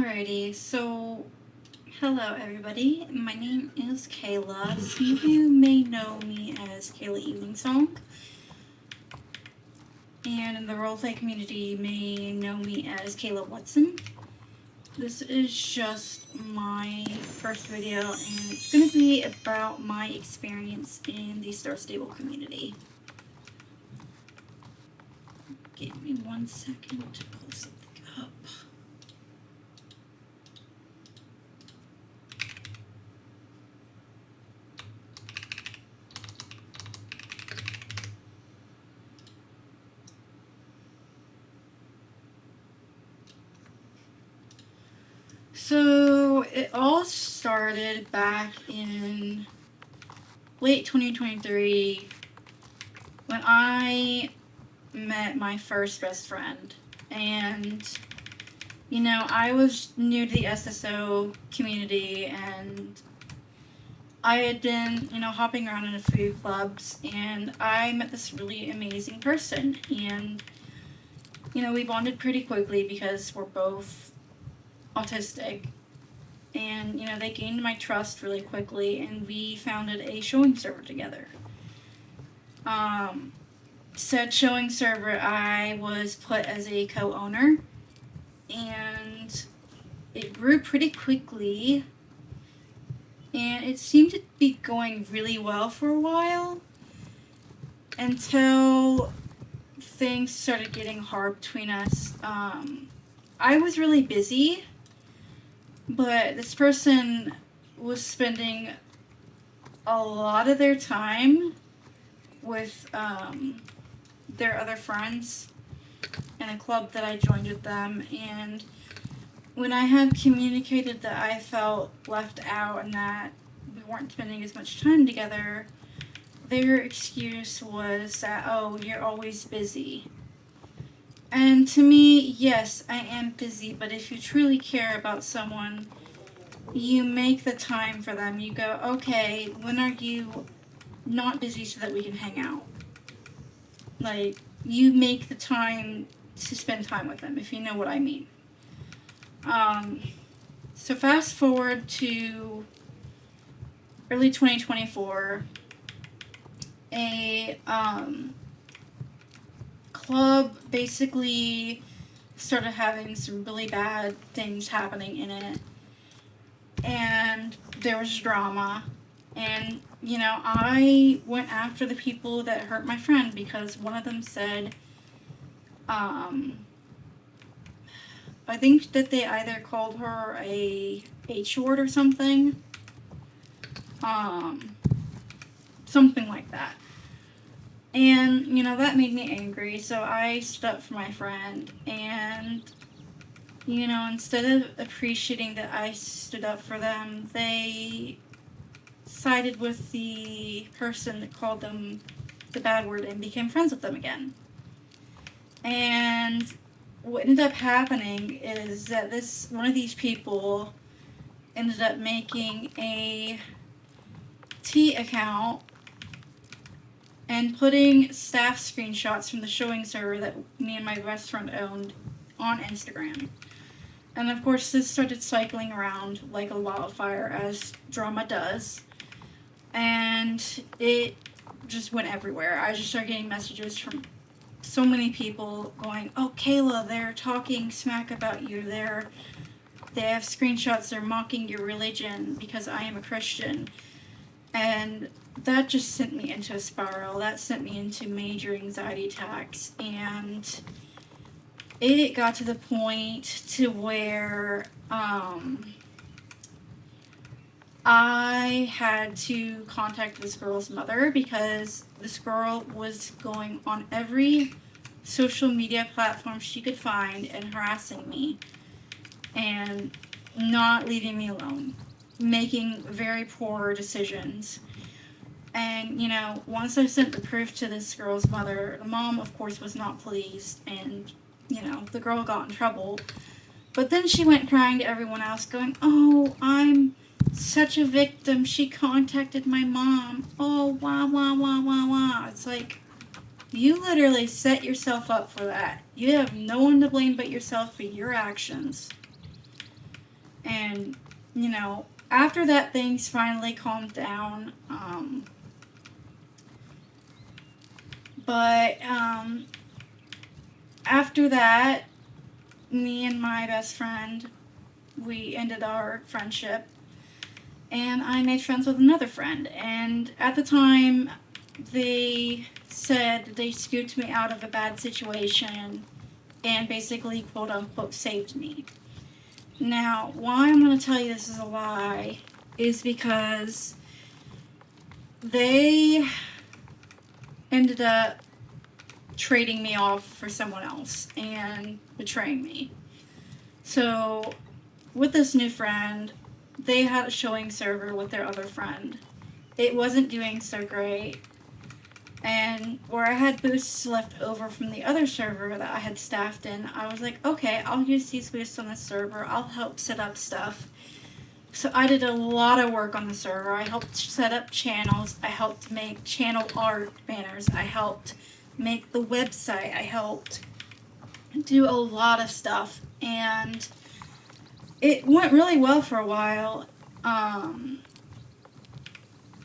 Alrighty, so hello everybody. My name is Kayla. Some of you may know me as Kayla Evening Song, and in the roleplay community may know me as Kayla Watson. This is just my first video, and it's going to be about my experience in the Star Stable community. Give me 1 second to pull something up. So it all started back in late 2023 when I met my first best friend. And, I was new to the SSO community, and I had been, hopping around in a few clubs, and I met this really amazing person. And, we bonded pretty quickly because we're both autistic, and they gained my trust really quickly, and we founded a showing server together. Said showing server, I was put as a co-owner, and it grew pretty quickly, and it seemed to be going really well for a while until things started getting hard between us. I was really busy, but this person was spending a lot of their time with their other friends in a club that I joined with them. And when I had communicated that I felt left out and that we weren't spending as much time together, their excuse was that, oh, you're always busy. And to me, yes, I am busy, but if you truly care about someone, you make the time for them. You go, okay, when are you not busy so that we can hang out? Like, you make the time to spend time with them, if you know what I mean. So fast forward to early 2024, a club basically started having some really bad things happening in it, and there was drama, and I went after the people that hurt my friend because one of them said, I think that they either called her a H-word or something, something like that. And, that made me angry, so I stood up for my friend, and, instead of appreciating that I stood up for them, they sided with the person that called them the bad word and became friends with them again. And what ended up happening is that one of these people ended up making a T account and putting staff screenshots from the showing server that me and my best friend owned on Instagram. And of course this started cycling around like a wildfire, as drama does. And it just went everywhere. I just started getting messages from so many people going, oh, Kayla, they're talking smack about you. They have screenshots, they're mocking your religion because I am a Christian. And that just sent me into a spiral. That sent me into major anxiety attacks. And it got to the point to where I had to contact this girl's mother because this girl was going on every social media platform she could find and harassing me and not leaving me alone, making very poor decisions. And, once I sent the proof to this girl's mother, the mom, of course, was not pleased, and, the girl got in trouble. But then she went crying to everyone else, going, oh, I'm such a victim. She contacted my mom. Oh, wah, wah, wah, wah, wah. It's like, you literally set yourself up for that. You have no one to blame but yourself for your actions. And, you know, after that, things finally calmed down. But after that, me and my best friend, we ended our friendship, and I made friends with another friend. And at the time, they said they scooped me out of a bad situation and basically, quote unquote, saved me. Now, why I'm going to tell you this is a lie is because they ended up trading me off for someone else and betraying me. So, with this new friend, they had a showing server with their other friend. It wasn't doing so great. And where I had boosts left over from the other server that I had staffed in, I was like, okay, I'll use these boosts on this server. I'll help set up stuff. So I did a lot of work on the server. I helped set up channels. I helped make channel art banners. I helped make the website. I helped do a lot of stuff. And it went really well for a while.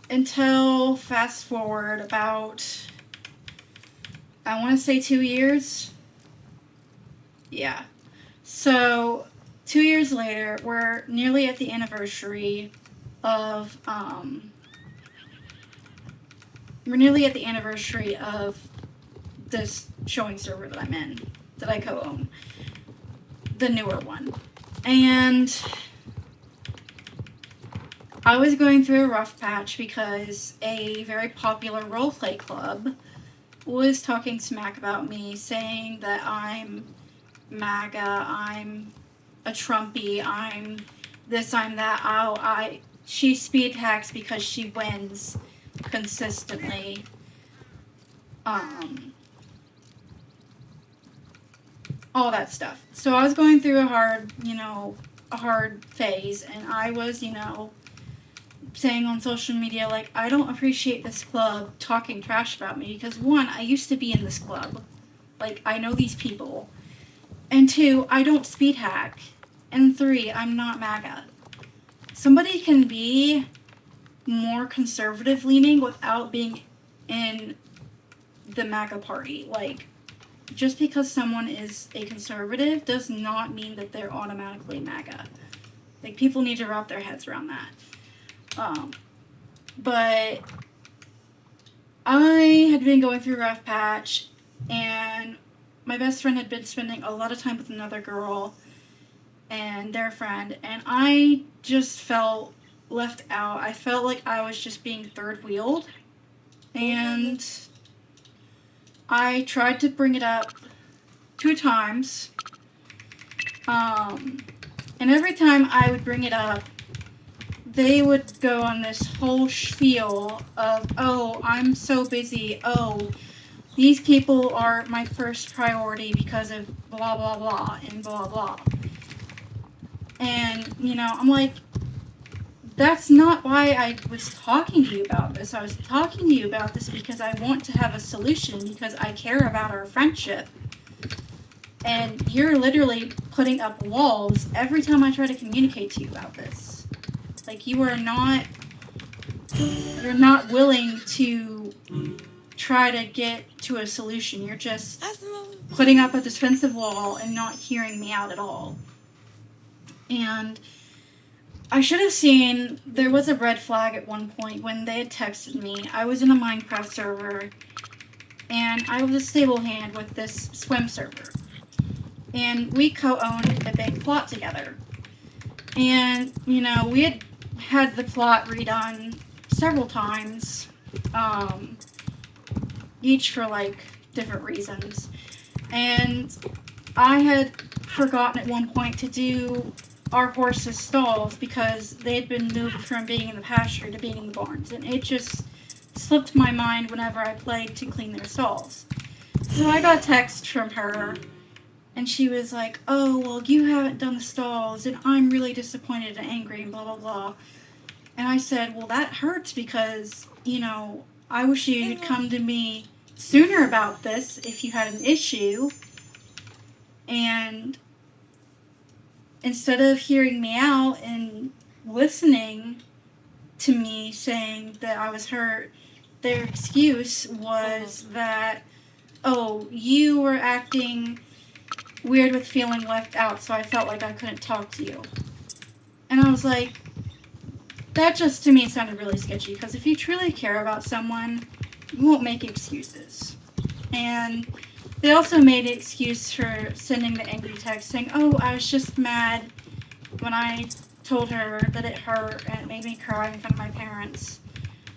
Until fast forward about, I want to say 2 years. Yeah. So 2 years later, we're nearly at the anniversary of this showing server that I'm in, that I co-own, the newer one. And I was going through a rough patch because a very popular roleplay club was talking smack about me, saying that I'm MAGA, I'm a Trumpy, I'm this, I'm that. She speed hacks because she wins consistently. All that stuff. So I was going through a hard phase, and I was, saying on social media, like, I don't appreciate this club talking trash about me because, one, I used to be in this club. Like, I know these people. And two, I don't speed hack. And three, I'm not MAGA. Somebody can be more conservative leaning without being in the MAGA party. Like, just because someone is a conservative does not mean that they're automatically MAGA. Like, people need to wrap their heads around that. But I had been going through a rough patch, and my best friend had been spending a lot of time with another girl and their friend, and I just felt left out. I felt like I was just being third wheeled, and I tried to bring it up 2 times, and every time I would bring it up, they would go on this whole spiel of, oh, I'm so busy, oh, these people are my first priority because of blah, blah, blah, and blah, blah. And, I'm like, that's not why I was talking to you about this. I was talking to you about this because I want to have a solution, because I care about our friendship. And you're literally putting up walls every time I try to communicate to you about this. Like, you're not willing to try to get to a solution. You're just putting up a defensive wall and not hearing me out at all. And I should have seen, there was a red flag at one point when they had texted me. I was in a Minecraft server, and I was a stable hand with this swim server. And we co-owned a big plot together. And, we had the plot redone several times, each for, different reasons. And I had forgotten at one point to do our horses' stalls because they had been moved from being in the pasture to being in the barns. And it just slipped my mind whenever I played to clean their stalls. So I got a text from her, and she was like, oh, well, you haven't done the stalls, and I'm really disappointed and angry, and blah, blah, blah. And I said, well, that hurts because, I wish you had come to me sooner about this if you had an issue. And instead of hearing me out and listening to me saying that I was hurt, their excuse was that, oh, you were acting weird with feeling left out, so I felt like I couldn't talk to you. And I was like, that just to me sounded really sketchy, because if you truly care about someone, you won't make excuses. And they also made an excuse for sending the angry text saying, oh, I was just mad when I told her that it hurt and it made me cry in front of my parents.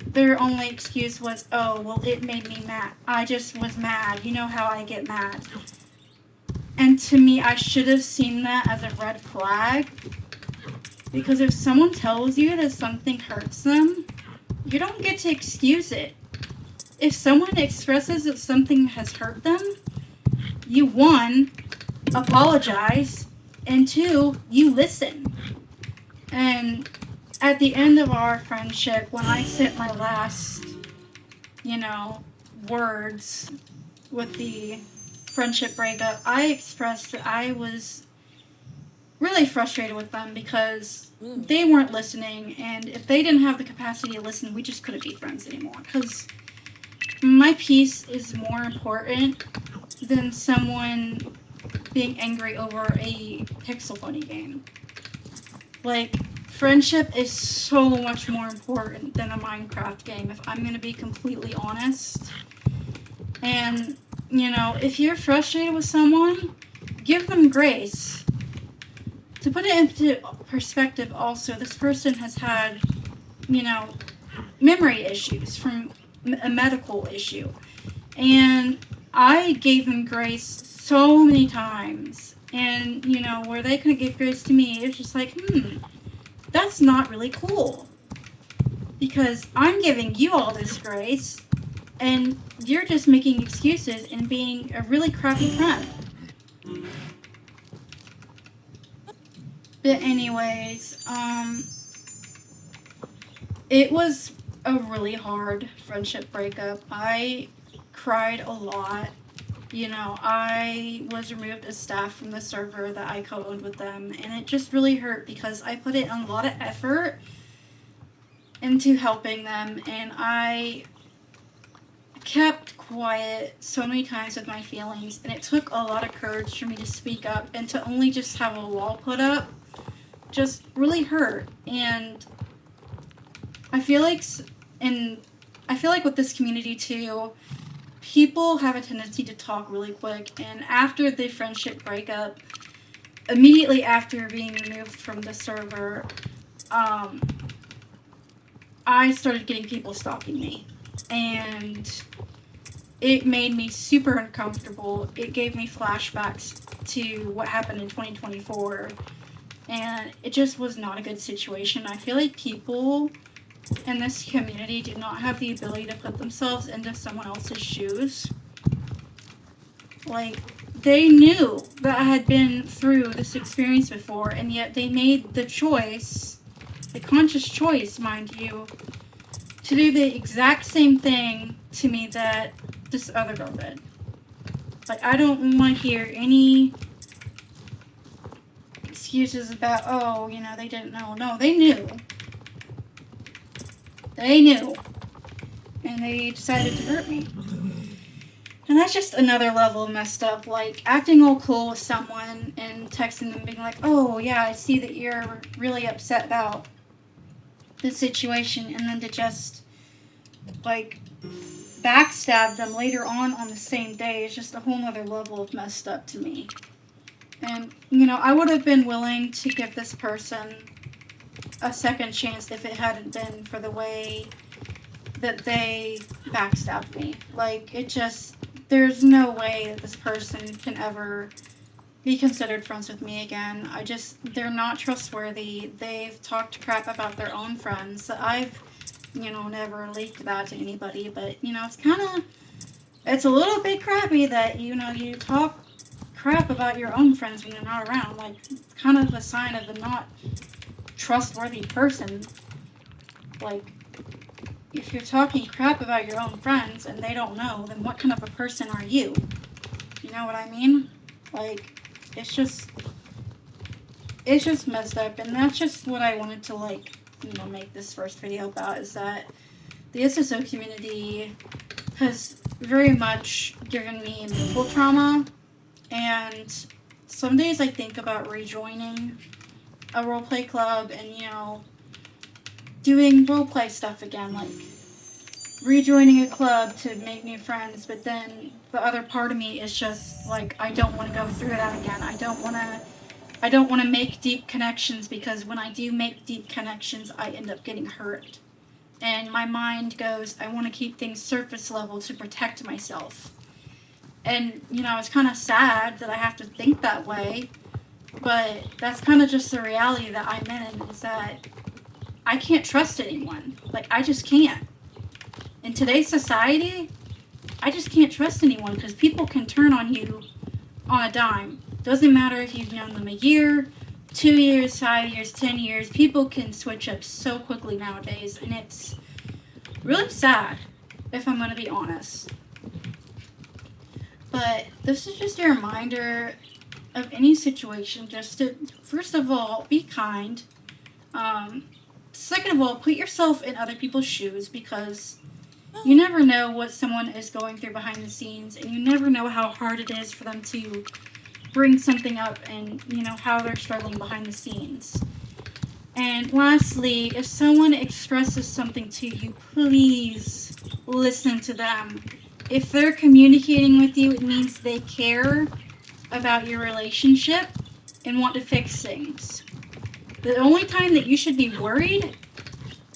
Their only excuse was, oh, well, it made me mad. I just was mad. You know how I get mad. And to me, I should have seen that as a red flag. Because if someone tells you that something hurts them, you don't get to excuse it. If someone expresses that something has hurt them, you, one, apologize, and two, you listen. And at the end of our friendship, when I sent my last, words with the friendship breakup, I expressed that I was really frustrated with them because they weren't listening, and if they didn't have the capacity to listen, we just couldn't be friends anymore. Because my peace is more important than someone being angry over a Pixel Bunny game. Like, friendship is so much more important than a Minecraft game, if I'm going to be completely honest. And, if you're frustrated with someone, give them grace. To put it into perspective also, this person has had, memory issues from a medical issue. And I gave them grace so many times. And, where they couldn't give grace to me, it was just like, that's not really cool. Because I'm giving you all this grace, and you're just making excuses and being a really crappy friend. But anyways, it was a really hard friendship breakup. I cried a lot. I was removed as staff from the server that I co-owned with them, and it just really hurt because I put in a lot of effort into helping them, and I kept quiet so many times with my feelings, and it took a lot of courage for me to speak up, and to only just have a wall put up just really hurt. And I feel like with this community too, people have a tendency to talk really quick, and after the friendship breakup, immediately after being removed from the server, I started getting people stalking me, and it made me super uncomfortable. It gave me flashbacks to what happened in 2024, and it just was not a good situation. I feel like people in this community do not have the ability to put themselves into someone else's shoes. Like, they knew that I had been through this experience before, and yet they made the choice, the conscious choice, mind you, to do the exact same thing to me that this other girl did. Like, I don't want to hear any excuses about, oh, they didn't know. No, they knew. They knew. And they decided to hurt me. And that's just another level of messed up. Like, acting all cool with someone and texting them being like, oh, yeah, I see that you're really upset about the situation. And then to just, backstab them later on the same day is just a whole nother level of messed up to me. And, I would have been willing to give this person a second chance if it hadn't been for the way that they backstabbed me. There's no way that this person can ever be considered friends with me again. They're not trustworthy. They've talked crap about their own friends. I've, never leaked that to anybody, but, it's a little bit crappy that, you talk crap about your own friends when you're not around. It's kind of a sign of a not trustworthy person. If you're talking crap about your own friends and they don't know, then what kind of a person are you? You know what I mean? it's just messed up, and that's just what I wanted to, like, you know, make this first video about, is that the SSO community has very much given me mental trauma, and some days I think about rejoining a roleplay club and, you know, doing roleplay stuff again, like rejoining a club to make new friends, but then the other part of me is just like, I don't want to go through that again. I don't want to make deep connections, because when I do make deep connections, I end up getting hurt. And my mind goes, I want to keep things surface level to protect myself. And, you know, it's kind of sad that I have to think that way, but that's kind of just the reality that I'm in, is that I can't trust anyone. Like, I just can't. In today's society, I just can't trust anyone, because people can turn on you on a dime. Doesn't matter if you've known them a year, 2 years, 5 years, 10 years. People can switch up so quickly nowadays, and it's really sad, if I'm going to be honest. But this is just a reminder of any situation, just to, first of all, be kind. Second of all, put yourself in other people's shoes, because you never know what someone is going through behind the scenes, and you never know how hard it is for them to bring something up, and, you know, how they're struggling behind the scenes. And lastly, if someone expresses something to you, please listen to them. If they're communicating with you, it means they care about your relationship and want to fix things. The only time that you should be worried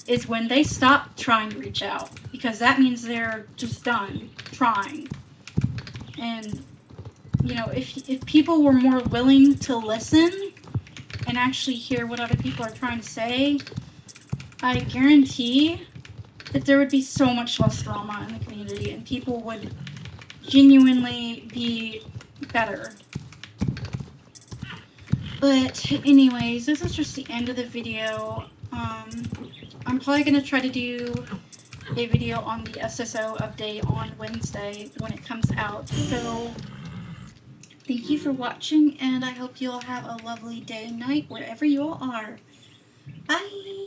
is when they stop trying to reach out, because that means they're just done trying. And, you know, if people were more willing to listen and actually hear what other people are trying to say, I guarantee that there would be so much less drama in the community, and people would genuinely be better. But anyways, this is just the end of the video. I'm probably going to try to do a video on the SSO update on Wednesday when it comes out. So thank you for watching, and I hope you all have a lovely day, night, wherever you all are. Bye!